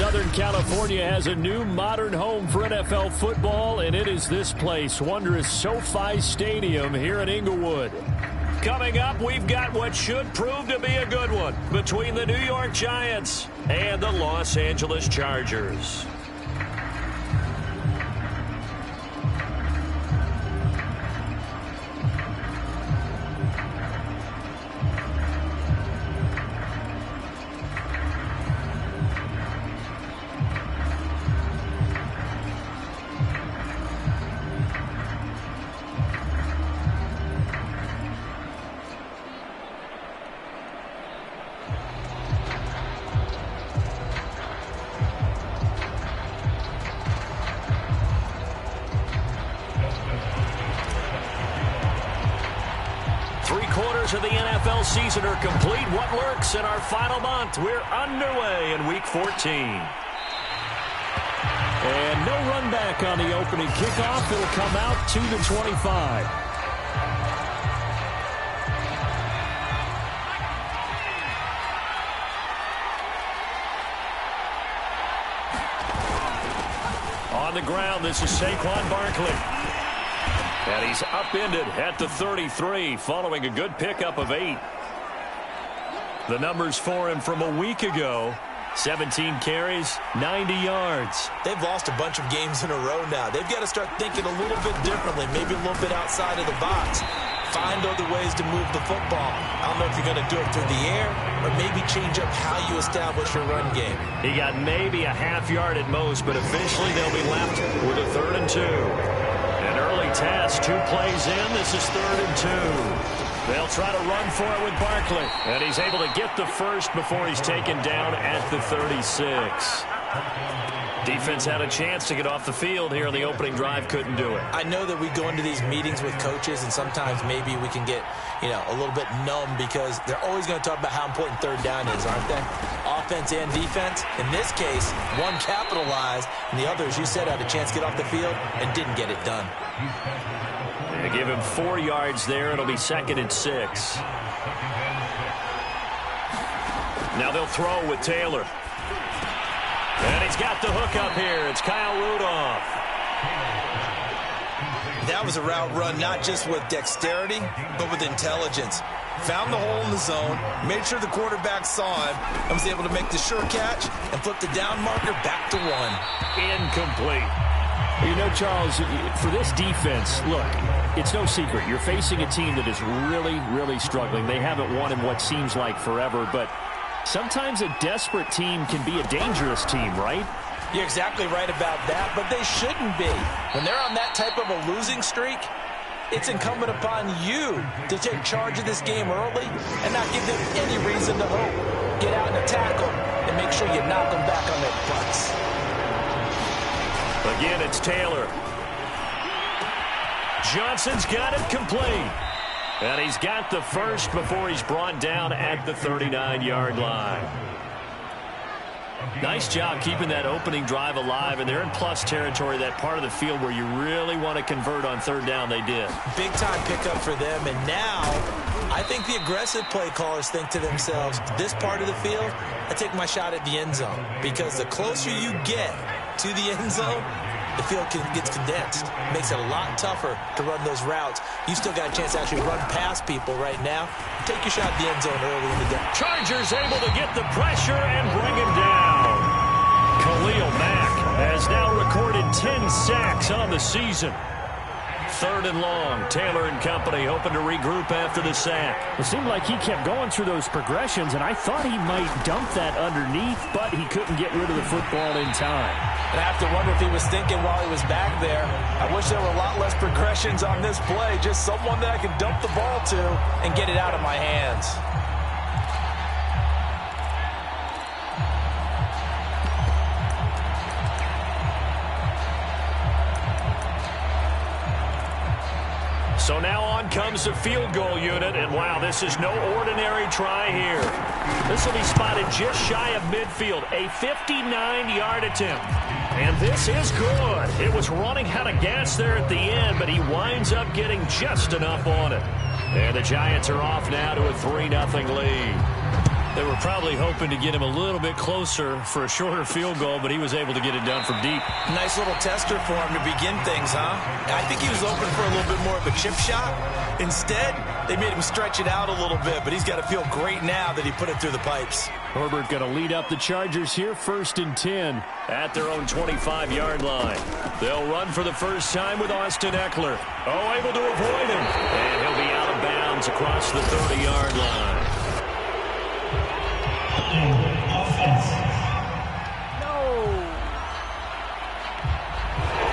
Southern California has a new modern home for NFL football, and it is this place, wondrous SoFi Stadium here in Inglewood. Coming up, we've got what should prove to be a good one between the New York Giants and the Los Angeles Chargers. Of the NFL season are complete. What lurks in our final month? We're underway in Week 14. And no run back on the opening kickoff. It'll come out to the 25. On the ground, this is Saquon Barkley. And he's upended at the 33 following a good pickup of 8. The numbers for him from a week ago: 17 carries, 90 yards. They've lost a bunch of games in a row now. They've got to start thinking a little bit differently, maybe a little bit outside of the box. Find other ways to move the football. I don't know if you're going to do it through the air or maybe change up how you establish your run game. He got maybe a half yard at most, but eventually they'll be left with a 3rd and 2. An early test, 2 plays in. This is 3rd and 2. They'll try to run for it with Barkley. And he's able to get the first before he's taken down at the 36. Defense had a chance to get off the field here in the opening drive. Couldn't do it. I know that we go into these meetings with coaches, and sometimes maybe we can get, a little bit numb because they're always going to talk about how important 3rd down is, aren't they? Offense and defense. In this case, one capitalized, and the other, as you said, had a chance to get off the field and didn't get it done. They give him 4 yards there. It'll be 2nd and 6. Now they'll throw with Taylor. And he's got the hook up here. It's Kyle Rudolph. That was a route run not just with dexterity, but with intelligence. Found the hole in the zone, made sure the quarterback saw him, and was able to make the sure catch and flip the down marker back to 1. Incomplete. Charles, for this defense, look, it's no secret. You're facing a team that is really, really struggling. They haven't won in what seems like forever, but sometimes a desperate team can be a dangerous team, right? You're exactly right about that, but they shouldn't be. When they're on that type of a losing streak, it's incumbent upon you to take charge of this game early and not give them any reason to hope. Get out and attack them and make sure you knock them back on their butts. Again, it's Taylor. Johnson's got it complete. And he's got the first before he's brought down at the 39-yard line. Nice job keeping that opening drive alive, and they're in plus territory, that part of the field where you really want to convert on 3rd down. They did. Big-time pickup for them, and now I think the aggressive play callers think to themselves, this part of the field, I take my shot at the end zone, because the closer you get to the end zone, the field gets condensed. Makes it a lot tougher to run those routes. You still got a chance to actually run past people right now. Take your shot at the end zone early in the day. Chargers able to get the pressure and bring him down. Khalil Mack has now recorded 10 sacks on the season. 3rd and long. Taylor and company hoping to regroup after the sack. It seemed like he kept going through those progressions, and I thought he might dump that underneath, but he couldn't get rid of the football in time. And I have to wonder if he was thinking while he was back there, I wish there were a lot less progressions on this play, just someone that I could dump the ball to and get it out of my hands. So now on comes the field goal unit, and wow, this is no ordinary try here. This will be spotted just shy of midfield, a 59-yard attempt. And this is good. It was running out of gas there at the end, but he winds up getting just enough on it. And the Giants are off now to a 3-0 lead. They were probably hoping to get him a little bit closer for a shorter field goal, but he was able to get it done from deep. Nice little tester for him to begin things, huh? I think he was open for a little bit more of a chip shot. Instead, they made him stretch it out a little bit, but he's got to feel great now that he put it through the pipes. Herbert going to lead up the Chargers here, 1st and 10. At their own 25-yard line. They'll run for the first time with Austin Eckler. Oh, able to avoid him. And he'll be out of bounds across the 30-yard line.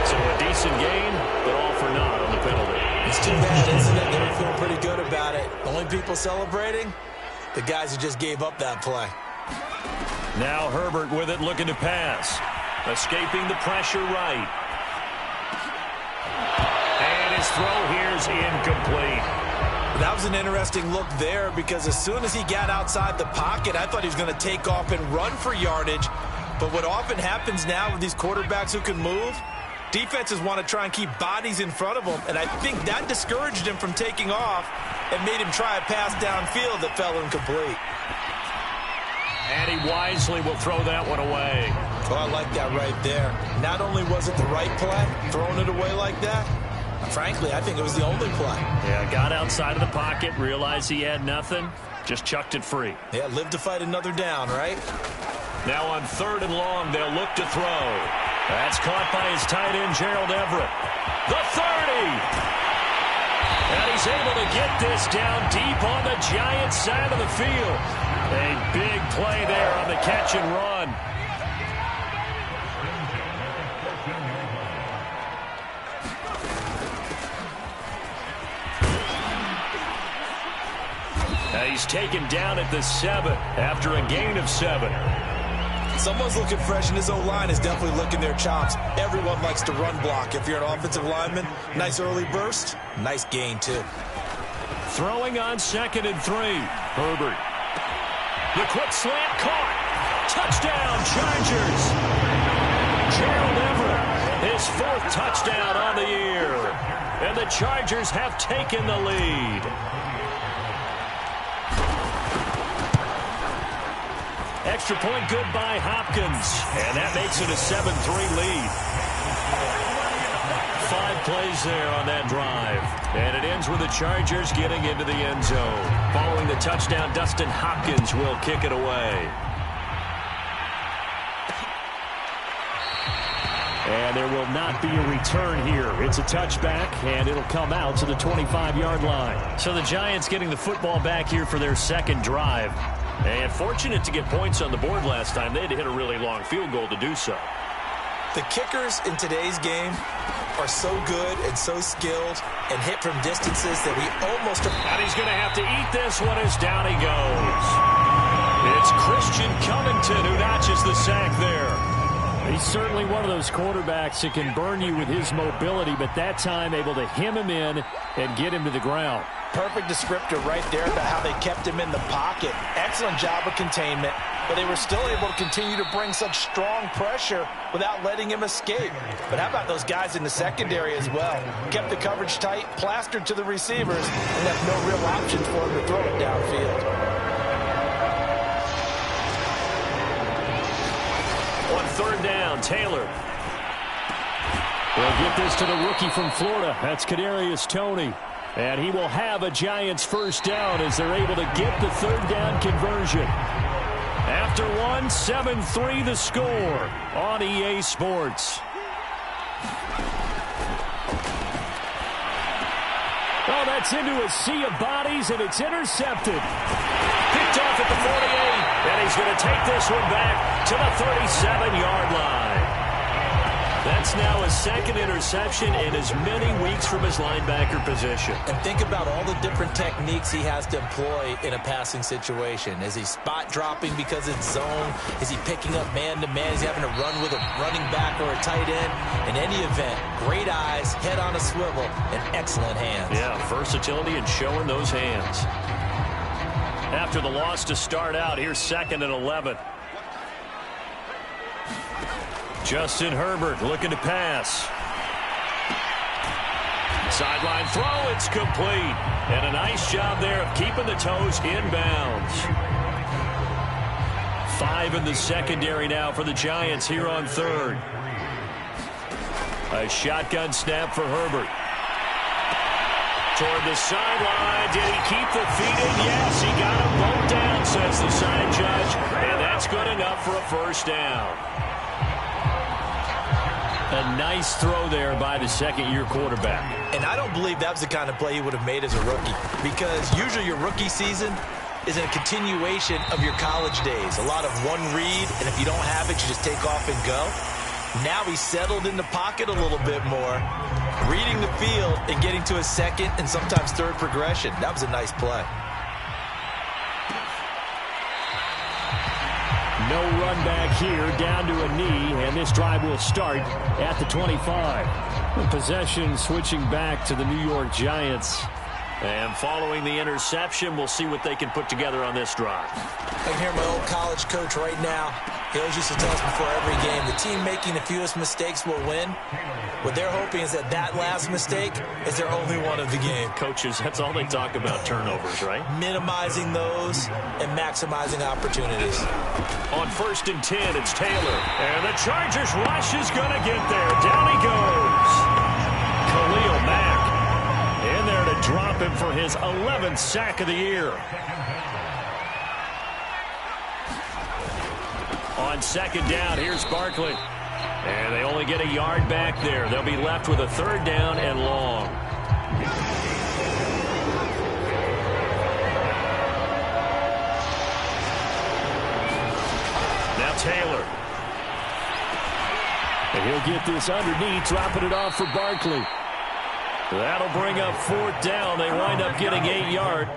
So a decent gain, but all for naught on the penalty. It's too bad, isn't it? They don't feel pretty good about it. The only people celebrating, the guys who just gave up that play. Now Herbert with it, looking to pass. Escaping the pressure right. And his throw here is incomplete. That was an interesting look there because as soon as he got outside the pocket, I thought he was going to take off and run for yardage. But what often happens now with these quarterbacks who can move, defenses want to try and keep bodies in front of them, and I think that discouraged him from taking off and made him try a pass downfield that fell incomplete. And he wisely will throw that one away. Oh, I like that right there. Not only was it the right play, throwing it away like that, frankly, I think it was the only play. Yeah, got outside of the pocket, realized he had nothing, just chucked it free. Yeah, live to fight another down, right? Now on 3rd and long, they'll look to throw. That's caught by his tight end, Gerald Everett. The 30! And he's able to get this down deep on the Giants side of the field. A big play there on the catch and run. He's taken down at the 7 after a gain of 7. Someone's looking fresh, and his O-line is definitely licking their chops. Everyone likes to run block. If you're an offensive lineman, nice early burst, nice gain, too. Throwing on 2nd and 3. Herbert. The quick slant caught. Touchdown, Chargers. Gerald Everett, his 4th touchdown on the year. And the Chargers have taken the lead. Extra point good by Hopkins. And that makes it a 7-3 lead. 5 plays there on that drive. And it ends with the Chargers getting into the end zone. Following the touchdown, Dustin Hopkins will kick it away. And there will not be a return here. It's a touchback, and it'll come out to the 25-yard line. So the Giants getting the football back here for their 2nd drive. And fortunate to get points on the board last time. They had to hit a really long field goal to do so. The kickers in today's game are so good and so skilled and hit from distances that we almost... And he's going to have to eat this one as down he goes. It's Christian Covington who notches the sack there. He's certainly one of those quarterbacks that can burn you with his mobility, but that time able to hem him in and get him to the ground. Perfect descriptor right there about how they kept him in the pocket. Excellent job of containment, but they were still able to continue to bring such strong pressure without letting him escape. But how about those guys in the secondary as well? Kept the coverage tight, plastered to the receivers, and left no real options for him to throw it downfield. On 3rd down, Taylor. They'll get this to the rookie from Florida. That's Kadarius Toney. And he will have a Giants 1st down as they're able to get the 3rd down conversion. After 7-3 the score on EA Sports. Oh, that's into a sea of bodies, and it's intercepted. Picked off at the 48, and he's going to take this one back to the 37-yard line. That's now his 2nd interception in as many weeks from his linebacker position. And think about all the different techniques he has to employ in a passing situation. Is he spot dropping because it's zone? Is he picking up man-to-man? Is he having to run with a running back or a tight end? In any event, great eyes, head on a swivel, and excellent hands. Yeah, versatility and showing those hands. After the loss to start out, here's 2nd and 11. Justin Herbert looking to pass. Sideline throw, it's complete. And a nice job there of keeping the toes inbounds. 5 in the secondary now for the Giants here on third. A shotgun snap for Herbert. Toward the sideline. Did he keep the feet in? Yes, he got them both down, says the side judge. And that's good enough for a first down. A nice throw there by the second-year quarterback. And I don't believe that was the kind of play he would have made as a rookie, because usually your rookie season is a continuation of your college days. A lot of one read, and if you don't have it, you just take off and go. Now he's settled in the pocket a little bit more, reading the field and getting to a second and sometimes third progression. That was a nice play. No run back here, down to a knee, and this drive will start at the 25. Possession switching back to the New York Giants. And following the interception, we'll see what they can put together on this drive. I can hear my old college coach right now. He always used to tell us before every game, the team making the fewest mistakes will win. What they're hoping is that that last mistake is their only one of the game. Coaches, that's all they talk about, turnovers, right? Minimizing those and maximizing opportunities. On 1st and 10, it's Taylor. And the Chargers rush is going to get there. Down he goes. Khalil Mack in there to drop him for his 11th sack of the year. On 2nd down, here's Barkley. And they only get a yard back there. They'll be left with a 3rd down and long. Now Taylor. And he'll get this underneath, dropping it off for Barkley. That'll bring up 4th down. They wind up getting 8 yards.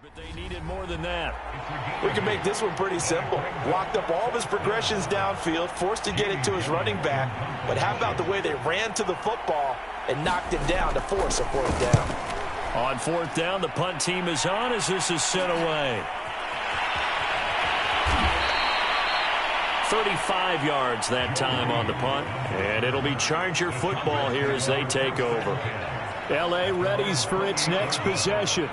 But they needed more than that. We can make this one pretty simple. Blocked up all of his progressions downfield, forced to get it to his running back. But how about the way they ran to the football and knocked it down to force a 4th down? On 4th down, the punt team is on as this is sent away. 35 yards that time on the punt. And it'll be Charger football here as they take over. L.A. readies for its next possession.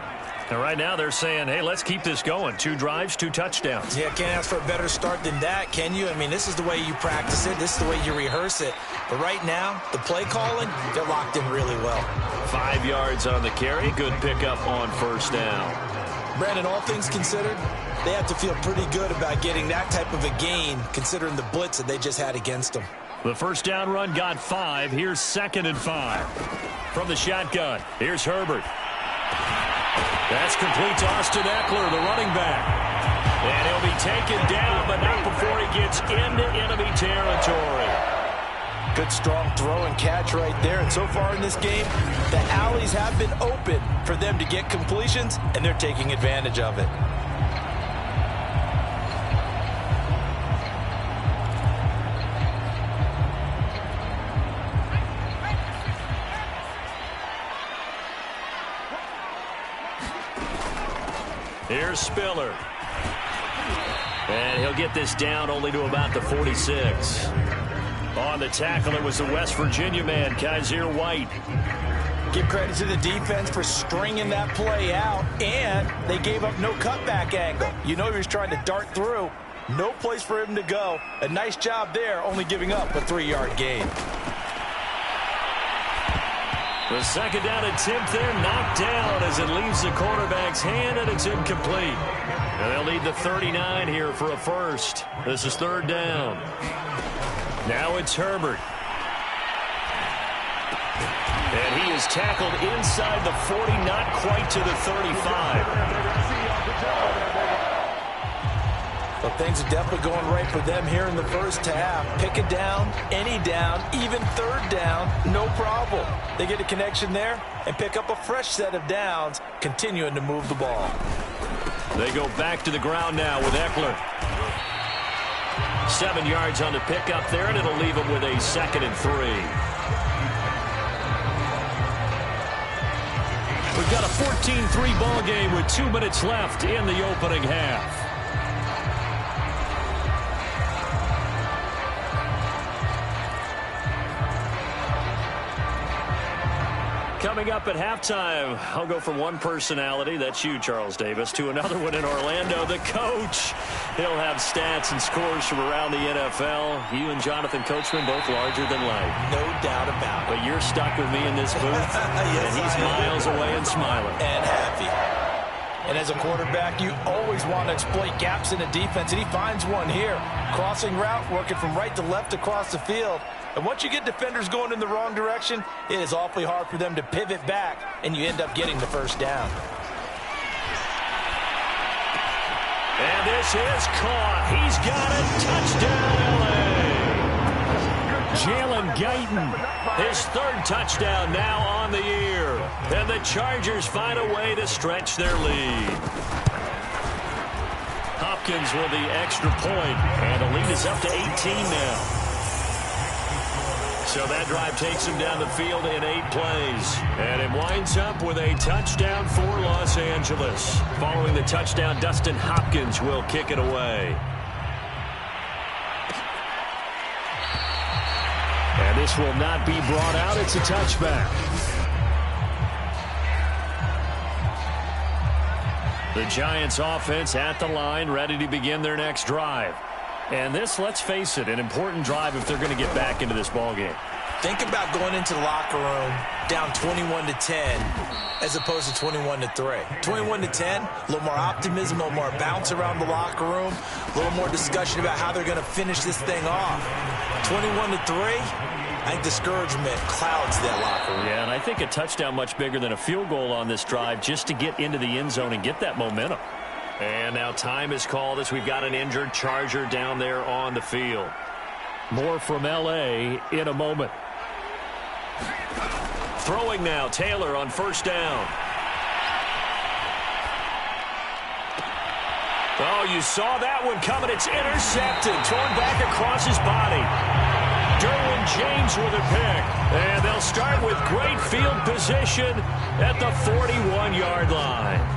And right now they're saying, hey, let's keep this going. 2 drives, 2 touchdowns. Yeah, can't ask for a better start than that, can you? I mean, this is the way you practice it. This is the way you rehearse it. But right now, the play calling, they're locked in really well. 5 yards on the carry. Good pickup on 1st down. Brandon, all things considered, they have to feel pretty good about getting that type of a gain, considering the blitz that they just had against them. The 1st down run got 5. Here's 2nd and 5. From the shotgun, here's Herbert. That's complete to Austin Eckler, the running back. And he'll be taken down, but not before he gets into enemy territory. Good strong throw and catch right there. And so far in this game, the alleys have been open for them to get completions, and they're taking advantage of it. Here's Spiller. And he'll get this down only to about the 46. On the tackle, it was the West Virginia man, Kaiser White. Give credit to the defense for stringing that play out, and they gave up no cutback angle. You know he was trying to dart through. No place for him to go. A nice job there, only giving up a 3-yard gain. The 2nd down attempt there knocked down as it leaves the quarterback's hand, and it's incomplete. And they'll need the 39 here for a first. This is 3rd down. Now it's Herbert. And he is tackled inside the 40, not quite to the 35. Well, things are definitely going right for them here in the first half. Pick a down, any down, even third down, no problem. They get a connection there and pick up a fresh set of downs, continuing to move the ball. They go back to the ground now with Eckler. 7 yards on the pickup there, and it'll leave them with a 2nd and 3. We've got a 14-3 ball game with 2 minutes left in the opening half. Coming up at halftime, I'll go from one personality, that's you, Charles Davis, to another one in Orlando, the coach. He'll have stats and scores from around the NFL. You and Jonathan Coachman, both larger than life. No doubt about it. But you're stuck with me in this booth, yes, and he's miles away and smiling. And happy. And as a quarterback, you always want to exploit gaps in the defense, and he finds one here. Crossing route, working from right to left across the field. And once you get defenders going in the wrong direction, it is awfully hard for them to pivot back, and you end up getting the first down. And this is caught. He's got it. Touchdown, L.A. Jalen Guyton, his 3rd touchdown now on the year. And the Chargers find a way to stretch their lead. Hopkins with the extra point, and the lead is up to 18 now. So that drive takes him down the field in 8 plays. And it winds up with a touchdown for Los Angeles. Following the touchdown, Dustin Hopkins will kick it away. And this will not be brought out. It's a touchback. The Giants offense at the line, ready to begin their next drive. And this, let's face it, an important drive if they're going to get back into this ballgame. Think about going into the locker room down 21-10 as opposed to 21-3. 21-10, a little more optimism, a little more bounce around the locker room, a little more discussion about how they're going to finish this thing off. 21-3, I think discouragement clouds that locker room. Yeah, and I think a touchdown much bigger than a field goal on this drive just to get into the end zone and get that momentum. And now time is called as we've got an injured Charger down there on the field. More from L.A. in a moment. Throwing now, Taylor on first down. Oh, you saw that one coming. It's intercepted, thrown back across his body. Derwin James with a pick. And they'll start with great field position at the 41-yard line.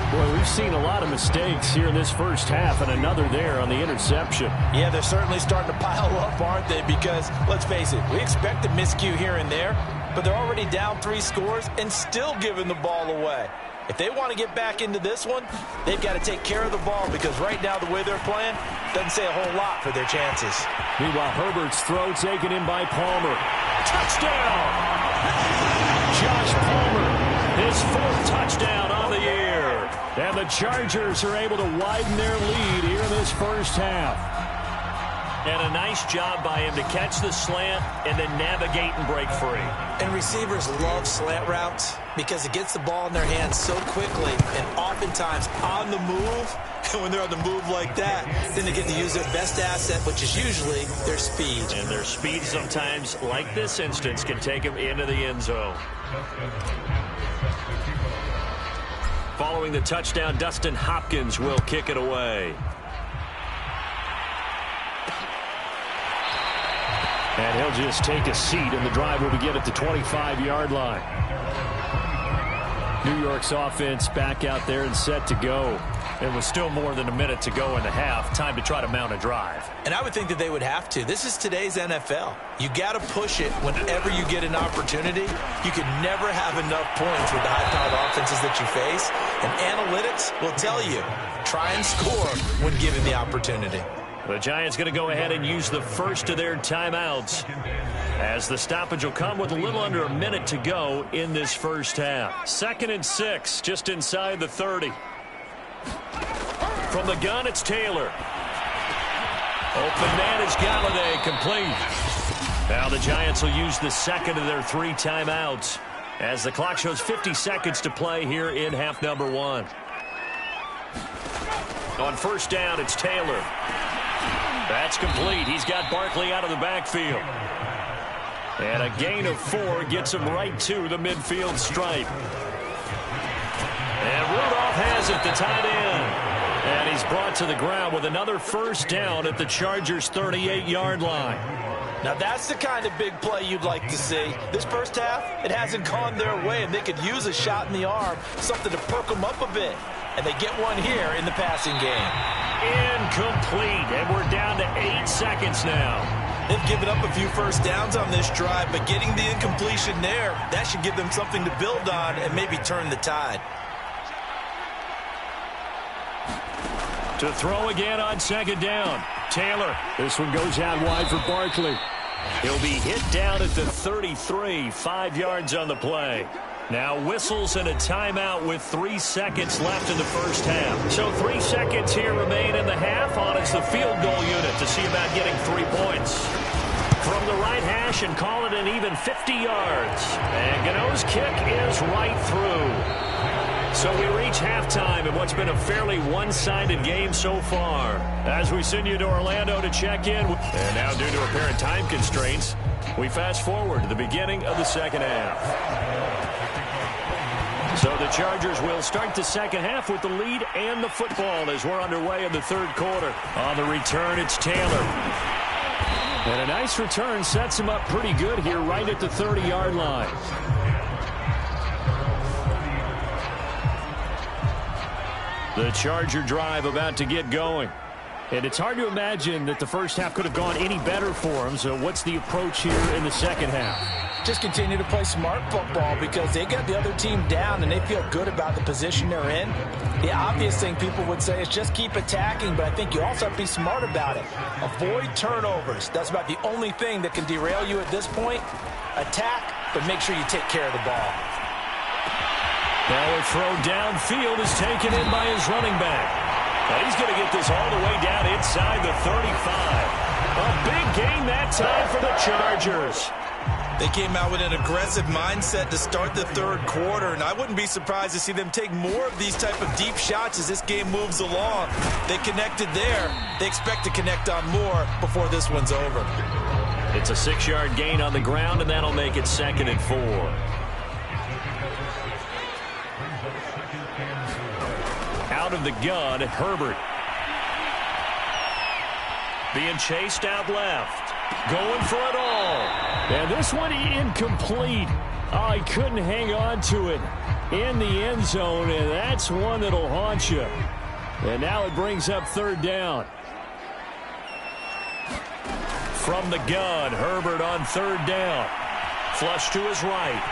Boy, we've seen a lot of mistakes here in this first half, and another there on the interception. Yeah, they're certainly starting to pile up, aren't they? Because, let's face it, we expect a miscue here and there, but they're already down 3 scores and still giving the ball away. If they want to get back into this one, they've got to take care of the ball, because right now the way they're playing doesn't say a whole lot for their chances. Meanwhile, Herbert's throw taken in by Palmer. Touchdown! Josh Palmer, his 4th touchdown on the year. And the Chargers are able to widen their lead here in this first half. And a nice job by him to catch the slant and then navigate and break free. And receivers love slant routes because it gets the ball in their hands so quickly and oftentimes on the move. And when they're on the move like that, then they get to use their best asset, which is usually their speed. And their speed sometimes, like this instance, can take them into the end zone. Following the touchdown, Dustin Hopkins will kick it away. And he'll just take a seat, and the drive will begin at the 25-yard line. New York's offense back out there and set to go. It was still more than a minute to go in the half. Time to try to mount a drive. And I would think that they would have to. This is today's NFL. You got to push it whenever you get an opportunity. You can never have enough points with the high-powered offenses that you face. And analytics will tell you, try and score when given the opportunity. The Giants going to go ahead and use the first of their timeouts, as the stoppage will come with a little under a minute to go in this first half. 2nd and 6, just inside the 30. From the gun, it's Taylor. Open man is Galladay, complete. Now the Giants will use the second of their 3 timeouts as the clock shows 50 seconds to play here in half number 1. On first down, it's Taylor. That's complete. He's got Barkley out of the backfield. And a gain of 4 gets him right to the midfield stripe. And Rudolph has it, the tight end. And he's brought to the ground with another first down at the Chargers' 38-yard line. Now that's the kind of big play you'd like to see. This first half, it hasn't gone their way, and they could use a shot in the arm, something to perk them up a bit. And they get one here in the passing game. Incomplete, and we're down to 8 seconds now. They've given up a few first downs on this drive, but getting the incompletion there, that should give them something to build on and maybe turn the tide. To throw again on second down. Taylor. This one goes out wide for Barkley. He'll be hit down at the 33, 5 yards on the play. Now whistles and a timeout with 3 seconds left in the first half. So 3 seconds here remain in the half on as the field goal unit to see about getting 3 points. From the right hash and call it an even 50 yards. And Gano's kick is right through. So we reach halftime in what's been a fairly one-sided game so far. As we send you to Orlando to check in. And now due to apparent time constraints, we fast forward to the beginning of the second half. So the Chargers will start the second half with the lead and the football as we're underway in the third quarter. On the return, it's Taylor. And a nice return sets him up pretty good here right at the 30-yard line. The Charger drive about to get going. And it's hard to imagine that the first half could have gone any better for them. So what's the approach here in the second half? Just continue to play smart football because they got the other team down and they feel good about the position they're in. The obvious thing people would say is just keep attacking, but I think you also have to be smart about it. Avoid turnovers. That's about the only thing that can derail you at this point. Attack, but make sure you take care of the ball. Now a throw downfield is taken in by his running back. And he's going to get this all the way down inside the 35. A big gain that time for the Chargers. They came out with an aggressive mindset to start the third quarter, and I wouldn't be surprised to see them take more of these type of deep shots as this game moves along. They connected there. They expect to connect on more before this one's over. It's a 6-yard gain on the ground, and that'll make it 2nd and 4. Out of the gun, Herbert. Being chased out left. Going for it all. And this one incomplete. Oh, he couldn't hang on to it in the end zone, and that's one that'll haunt you. And now it brings up 3rd down. From the gun, Herbert on 3rd down. Flush to his right.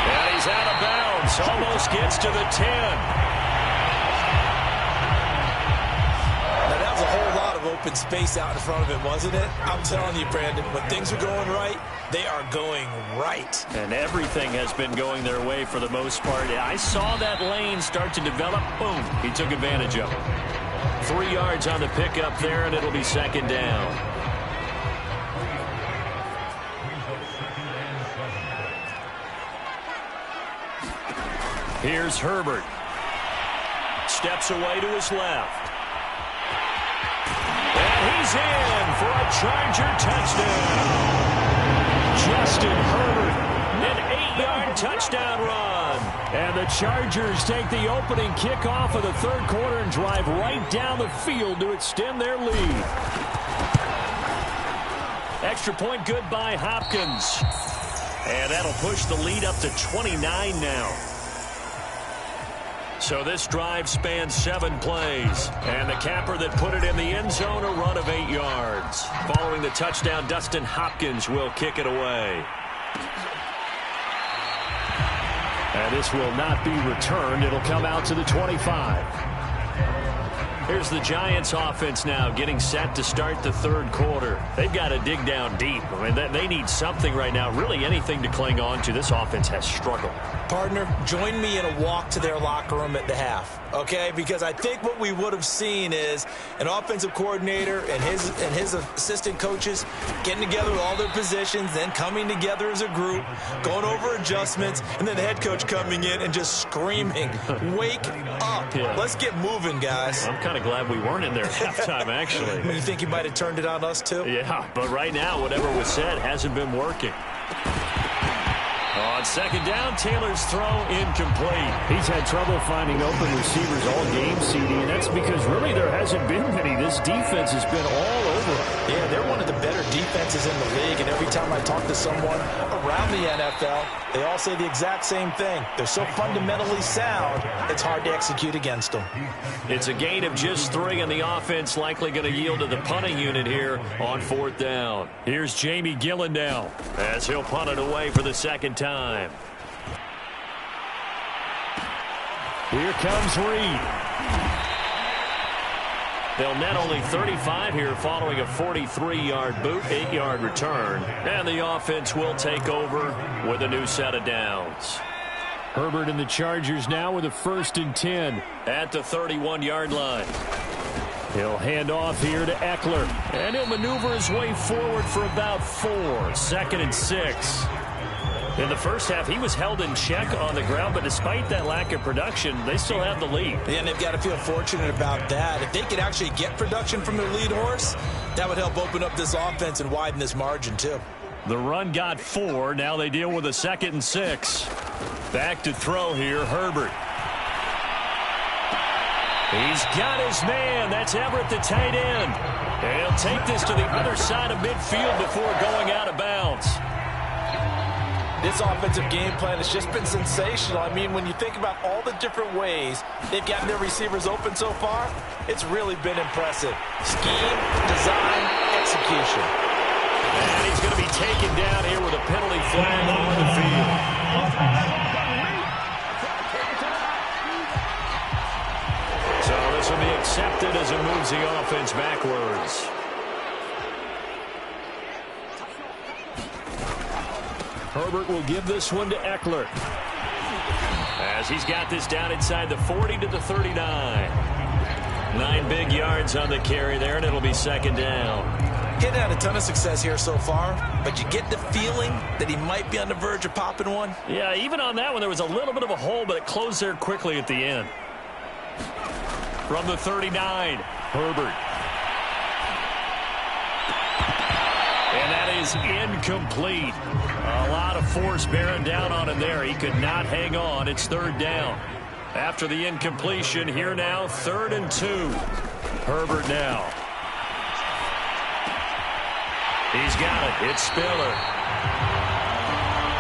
And he's out of bounds. Almost gets to the 10. Now, that was a whole lot of open space out in front of him, wasn't it? I'm telling you, Brandon, when things are going right, they are going right. And everything has been going their way for the most part. I saw that lane start to develop. Boom. He took advantage of it. 3 yards on the pickup there, and it'll be 2nd down. Here's Herbert. Steps away to his left. And he's in for a Charger touchdown. Justin Herbert, an 8-yard touchdown run. And the Chargers take the opening kickoff of the third quarter and drive right down the field to extend their lead. Extra point good by Hopkins. And that'll push the lead up to 29 now. So this drive spans 7 plays. And the capper that put it in the end zone, a run of 8 yards. Following the touchdown, Dustin Hopkins will kick it away. And this will not be returned. It'll come out to the 25. Here's the Giants offense now getting set to start the third quarter. They've got to dig down deep. I mean, they need something right now, really anything to cling on to. This offense has struggled. Partner, join me in a walk to their locker room at the half, okay? Because I think what we would have seen is an offensive coordinator and his assistant coaches getting together with all their positions, then coming together as a group, going over adjustments, and then the head coach coming in and just screaming, "Wake up. Yeah. Let's get moving, guys." I'm kind of glad we weren't in there at halftime, actually. You think he might have turned it on us, too? Yeah, but right now, whatever was said hasn't been working. On second down, Taylor's throw incomplete. He's had trouble finding open receivers all game, CD, and that's because really there hasn't been many. This defense has been all over. Yeah, they're one of the better defenses in the league, and every time I talk to someone around the NFL, they all say the exact same thing. They're so fundamentally sound, it's hard to execute against them. It's a gain of just 3, and the offense likely going to yield to the punting unit here on 4th down. Here's Jamie Gillen now as he'll punt it away for the second time. Here comes Reed. They'll net only 35 here following a 43-yard boot, 8-yard return. And the offense will take over with a new set of downs. Herbert and the Chargers now with a 1st and 10 at the 31-yard line. He'll hand off here to Eckler. And he'll maneuver his way forward for about 4. 2nd and 6. In the first half, he was held in check on the ground, but despite that lack of production, they still have the lead. Yeah, and they've got to feel fortunate about that. If they could actually get production from their lead horse, that would help open up this offense and widen this margin, too. The run got 4. Now they deal with a 2nd and 6. Back to throw here, Herbert. He's got his man. That's Everett, the tight end. And he'll take this to the other side of midfield before going out of bounds. This offensive game plan has just been sensational. I mean, when you think about all the different ways they've gotten their receivers open so far, it's really been impressive. Scheme, design, execution. And he's going to be taken down here with a penalty flag on the field. So this will be accepted as it moves the offense backwards. Herbert will give this one to Eckler. As he's got this down inside the 40 to the 39. 9 big yards on the carry there, and it'll be 2nd down. He's had a ton of success here so far, but you get the feeling that he might be on the verge of popping one. Yeah, even on that one, there was a little bit of a hole, but it closed there quickly at the end. From the 39, Herbert. And that is incomplete. A lot of force bearing down on him there. He could not hang on. It's 3rd down. After the incompletion, here now, 3rd and 2. Herbert now. He's got it. It's Spiller.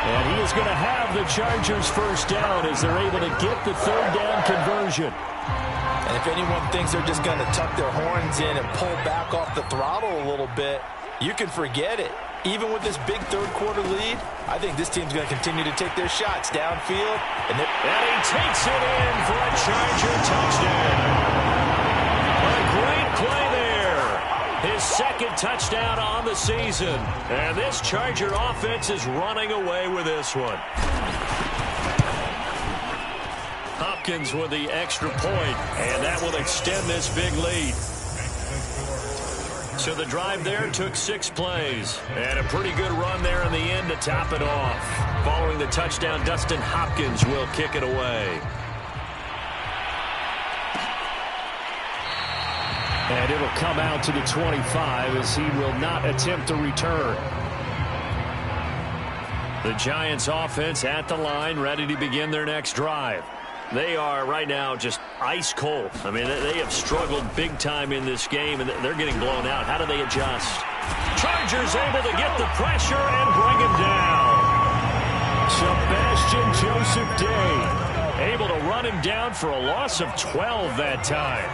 And he is going to have the Chargers 1st down as they're able to get the 3rd down conversion. And if anyone thinks they're just going to tuck their horns in and pull back off the throttle a little bit, you can forget it. Even with this big 3rd quarter lead, I think this team's going to continue to take their shots downfield. And he takes it in for a Charger touchdown. A great play there. His 2nd touchdown on the season. And this Charger offense is running away with this one. Hopkins with the extra point, and that will extend this big lead. So the drive there took 6 plays. And a pretty good run there in the end to top it off. Following the touchdown, Dustin Hopkins will kick it away. And it'll come out to the 25 as he will not attempt a return. The Giants offense at the line, ready to begin their next drive. They are right now just ice cold. I mean, they have struggled big time in this game, and they're getting blown out. How do they adjust? Chargers able to get the pressure and bring him down. Sebastian Joseph Day able to run him down for a loss of 12 that time.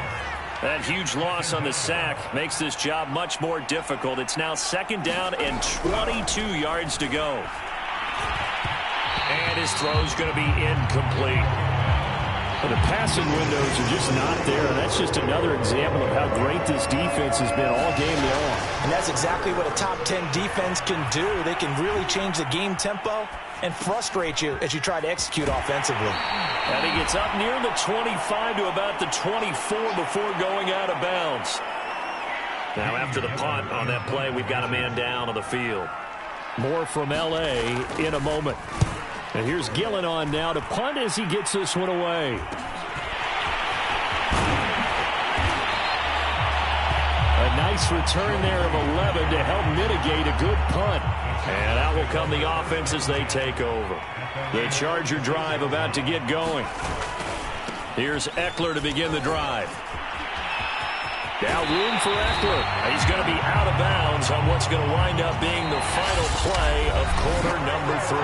That huge loss on the sack makes this job much more difficult. It's now 2nd down and 22 yards to go. And his throw's going to be incomplete. Well, the passing windows are just not there, and that's just another example of how great this defense has been all game long. And that's exactly what a top 10 defense can do. They can really change the game tempo and frustrate you as you try to execute offensively. And he gets up near the 25 to about the 24 before going out of bounds. Now after the punt on that play, we've got a man down on the field. More from L.A. in a moment. And here's Gillen on now to punt as he gets this one away. A nice return there of 11 to help mitigate a good punt. And out will come the offense as they take over. The Charger drive about to get going. Here's Eckler to begin the drive. Now room for Eckler. He's going to be out of bounds on what's going to wind up being the final play of quarter number 3.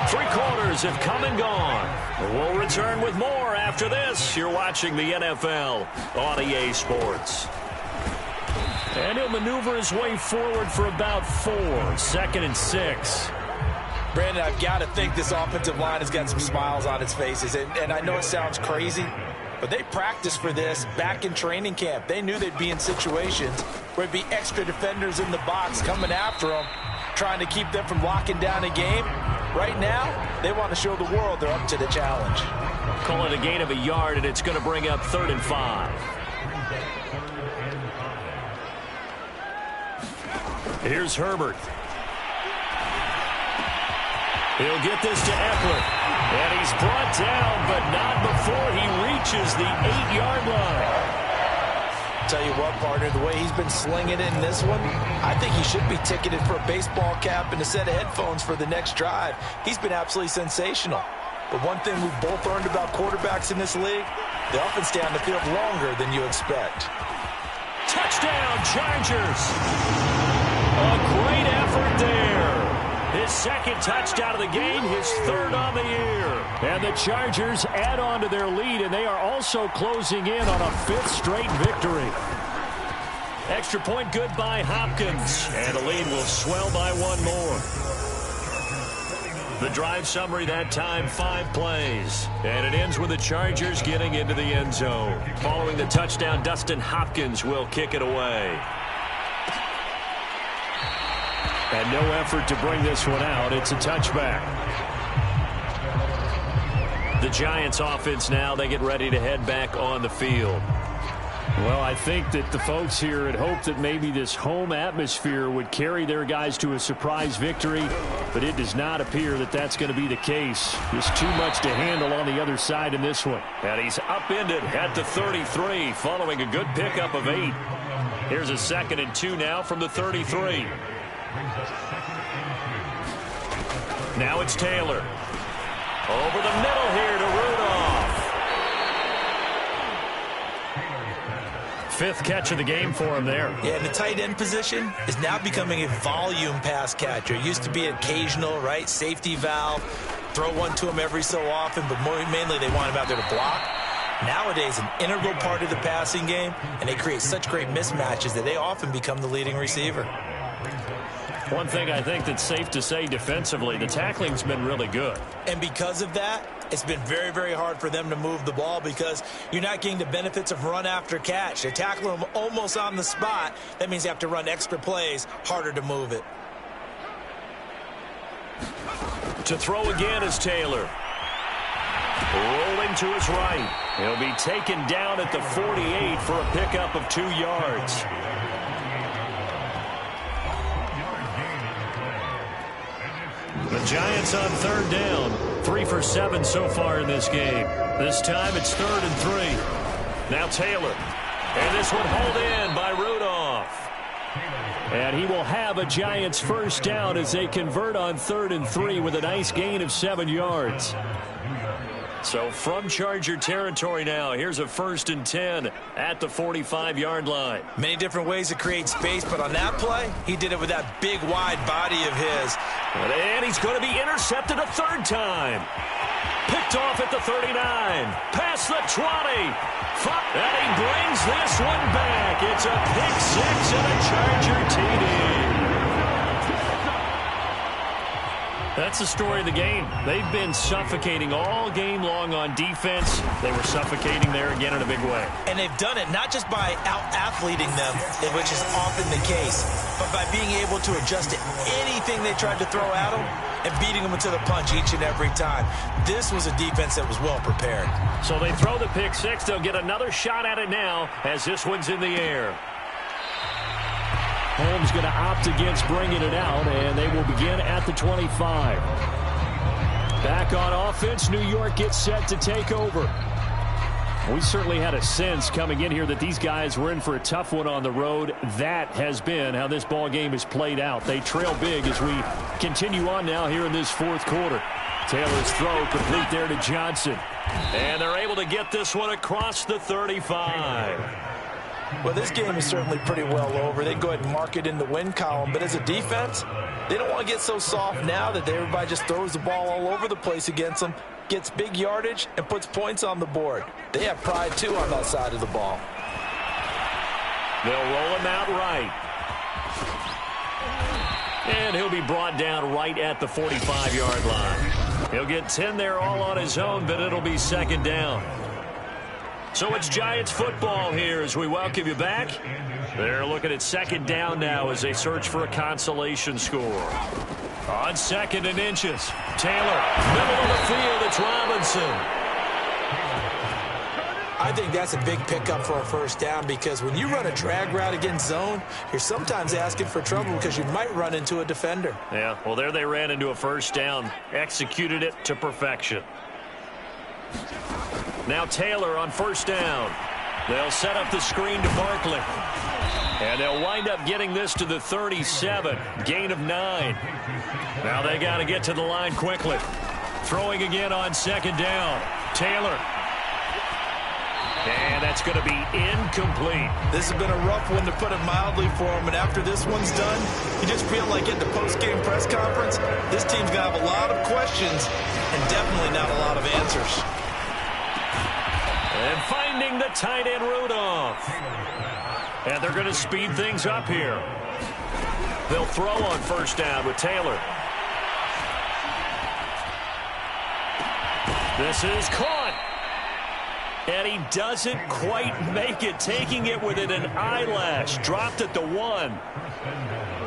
3 quarters have come and gone. We'll return with more after this. You're watching the NFL on EA Sports. And he'll maneuver his way forward for about 4. 2nd and 6. Brandon, I've got to think this offensive line has got some smiles on its faces. And I know it sounds crazy, but they practiced for this back in training camp. They knew they'd be in situations where it'd be extra defenders in the box coming after them, trying to keep them from locking down a game. Right now, they want to show the world they're up to the challenge. Call it a gain of a yard, and it's going to bring up 3rd and 5. Here's Herbert. He'll get this to Eckler. And he's brought down, but not before he reaches the 8-yard line. Tell you what, partner, the way he's been slinging it in this one, I think he should be ticketed for a baseball cap and a set of headphones for the next drive. He's been absolutely sensational. But one thing we've both learned about quarterbacks in this league, they often stay on the field longer than you expect. Touchdown, Chargers! A great effort there. His 2nd touchdown of the game, his 3rd on the year. And the Chargers add on to their lead, and they are also closing in on a 5th straight victory. Extra point good by Hopkins, and the lead will swell by 1 more. The drive summary that time, 5 plays. And it ends with the Chargers getting into the end zone. Following the touchdown, Dustin Hopkins will kick it away. And no effort to bring this one out. It's a touchback. The Giants offense now, they get ready to head back on the field. Well, I think that the folks here had hoped that maybe this home atmosphere would carry their guys to a surprise victory, but it does not appear that that's going to be the case. There's too much to handle on the other side in this one. And he's upended at the 33 following a good pickup of 8. Here's a 2nd and 2 now from the 33. Now it's Taylor. Over the middle here to Rudolph. 5th catch of the game for him there. Yeah, and the tight end position is now becoming a volume pass catcher. It used to be occasional, right? Safety valve. Throw one to him every so often, but mainly they want him out there to block. Nowadays, an integral part of the passing game, and they create such great mismatches that they often become the leading receiver. One thing I think that's safe to say defensively, the tackling's been really good. And because of that, it's been very, very hard for them to move the ball because you're not getting the benefits of run after catch. They're tackling them almost on the spot. That means you have to run extra plays, harder to move it. To throw again is Taylor. Rolling to his right. He'll be taken down at the 48 for a pickup of 2 yards. The Giants on 3rd down. 3 for 7 so far in this game. This time it's 3rd and 3. Now Taylor. And this one hauled in by Rudolph. And he will have a Giants 1st down as they convert on 3rd and 3 with a nice gain of 7 yards. So from Charger territory now, here's a 1st and 10 at the 45-yard line. Many different ways to create space, but on that play, he did it with that big, wide body of his. And he's going to be intercepted a 3rd time. Picked off at the 39. Past the 20. And he brings this one back. It's a pick 6 and a Charger TD. That's the story of the game. They've been suffocating all game long on defense. They were suffocating there again in a big way. And they've done it not just by out-athleting them, which is often the case, but by being able to adjust to anything they tried to throw at them. and beating them to the punch each and every time. This was a defense that was well prepared. So they throw the pick six. They'll get another shot at it now as this one's in the air. Holmes going to opt against bringing it out, and they will begin at the 25. Back on offense, New York gets set to take over. We certainly had a sense coming in here that these guys were in for a tough one on the road. That has been how this ball game has played out. They trail big as we continue on now here in this fourth quarter. Taylor's throw complete there to Johnson. And they're able to get this one across the 35. Well, this game is certainly pretty well over. They can go ahead and mark it in the win column. But as a defense, they don't want to get so soft now that everybody just throws the ball all over the place against them, gets big yardage, and puts points on the board. They have pride, too, on that side of the ball. They'll roll him out right. And he'll be brought down right at the 45-yard line. He'll get 10 there all on his own, but it'll be second down. So it's Giants football here as we welcome you back. They're looking at second down now as they search for a consolation score. On second and inches, Taylor, middle of the field, it's Robinson. I think that's a big pickup for a first down because when you run a drag route against zone, you're sometimes asking for trouble because you might run into a defender. Yeah, well, there they ran into a first down, executed it to perfection. Now Taylor on first down. They'll set up the screen to Barkley. And they'll wind up getting this to the 37. Gain of 9. Now they got to get to the line quickly. Throwing again on second down. Taylor. And that's going to be incomplete. This has been a rough one, to put it mildly, for him. And after this one's done, you just feel like at the post-game press conference, this team's going to have a lot of questions and definitely not a lot of answers. And finding the tight end Rudolph. And they're going to speed things up here. They'll throw on first down with Taylor. This is caught. And he doesn't quite make it, taking it within an eyelash. Dropped at the 1.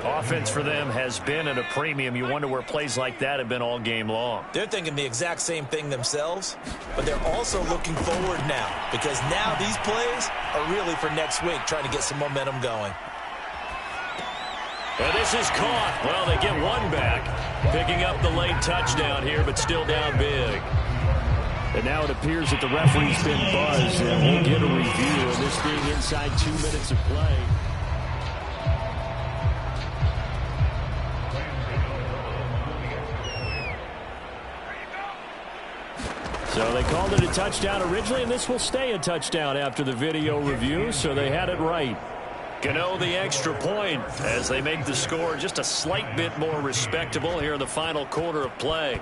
Offense for them has been at a premium. You wonder where plays like that have been all game long. They're thinking the exact same thing themselves, but they're also looking forward now because now these plays are really for next week, trying to get some momentum going. And this is caught. Well, they get one back, picking up the late touchdown here, but still down big. And now it appears that the referee's been buzzed, and we'll get a review of this being inside 2 minutes of play. So they called it a touchdown originally, and this will stay a touchdown after the video review, so they had it right. Gano the extra point as they make the score just a slight bit more respectable here in the final quarter of play.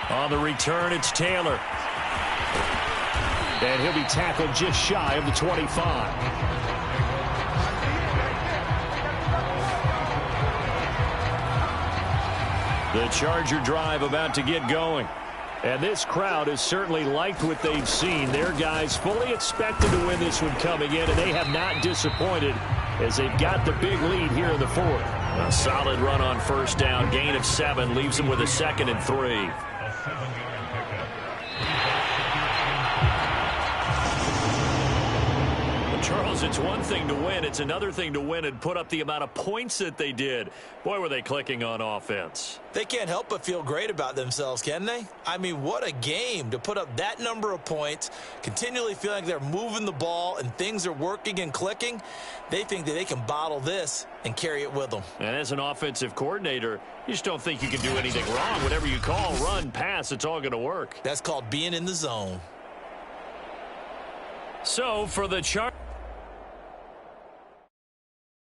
On the return, it's Taylor. And he'll be tackled just shy of the 25. The Charger drive about to get going. And this crowd has certainly liked what they've seen. Their guys fully expected to win this one coming in, and they have not disappointed as they've got the big lead here in the fourth. A solid run on first down. Gain of 7 leaves them with a 2nd and 3. Charles, it's one thing to win. It's another thing to win and put up the amount of points that they did. Boy, were they clicking on offense. They can't help but feel great about themselves, can they? I mean, what a game to put up that number of points, continually feeling like they're moving the ball and things are working and clicking. They think that they can bottle this and carry it with them. And as an offensive coordinator, you just don't think you can do anything wrong. Whatever you call, run, pass, it's all going to work. That's called being in the zone. So for the Chargers.